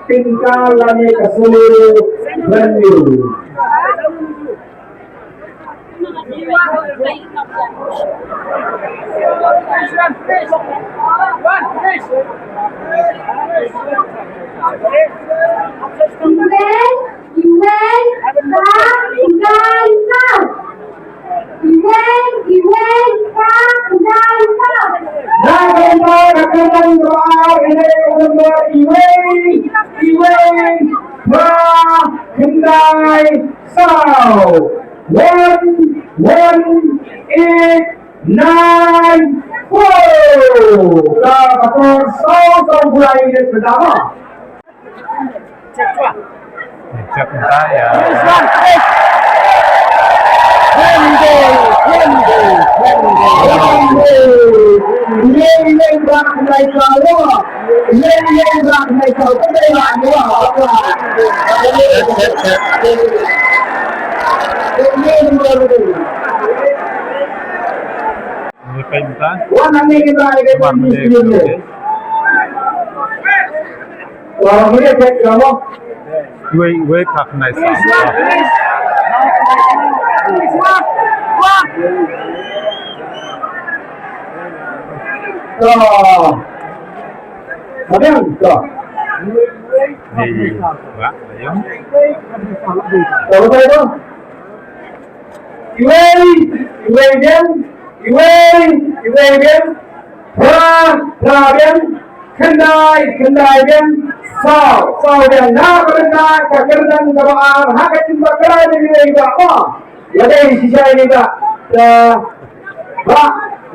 tingkalannya ke seluruh venue.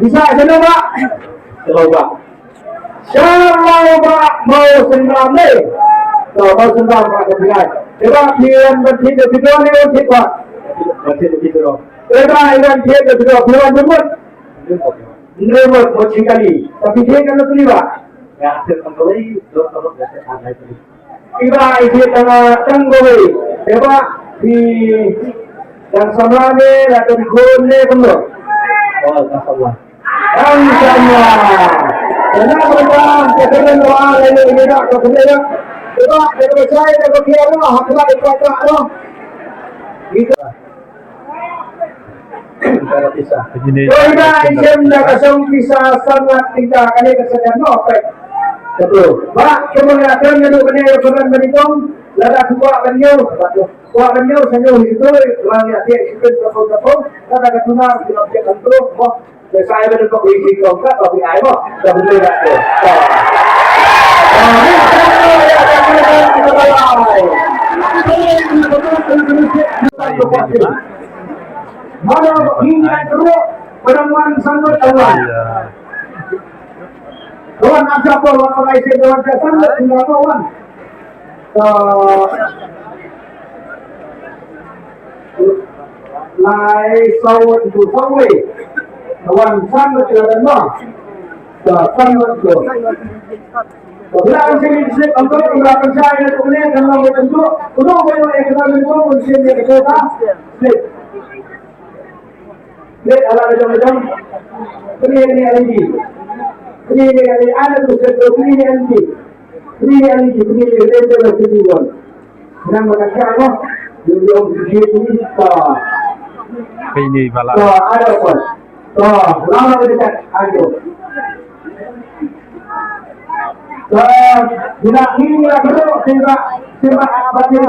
Bisa senang Pak? Coba. Shalom Pak, mau senang nih? Mau senang Pak kebetulan. Coba pilihan berarti kedua nih berarti Pak. Berarti kedua. Coba pilihan kedua pilihan jemput. Jemput macam kali. Tapi dia kan tu ni Pak. Ya, terkembali doktor biasa ada itu. Iba ini tengah coba di yang sama ni atau di gune benar. Oh, sama. Sama. Kenapa mereka kemudian doa ini tak kemudian coba kita saya kita kira lah haklah kita noh. Itu. Cara pisah. Kita ingin kasih pisah sangat tinggal kali kesediaan apa? Betul. Pak, kemudian yang kena peran berhitung, lada kuat beliau, kuat beliau senjau itu, lagi ada ikut berapa-berapa, lada ketuna kita bisa kontrol, wah, saya benar kok isi kongkat, tapi ayah, dah betul tak tu. Mana ini teruk, penemuan sangat awal. Kawan ada apa? Kawan Malaysia kawan Japan tinggal kawan. Lai sawat itu sawi. Kawan sangat jalan mah. Sangat tu. Bila sini sini untuk melakukan saya kemudian kalau berbentuk, untuk boleh ekonomi itu mesti kita split. Split ala macam-macam. Ini lagi. Ini ada tu sesuatu ini anti, ini lepas itu pun. Yang mana apa? Yang ini tak. Ini malah. Tak ada pun. Tak, lama dekat ada. Tak, bila ini lah betul sehingga apa dia?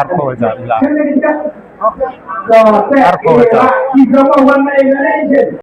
Arpo aja bila. Tak, kita mahu warna Indonesia.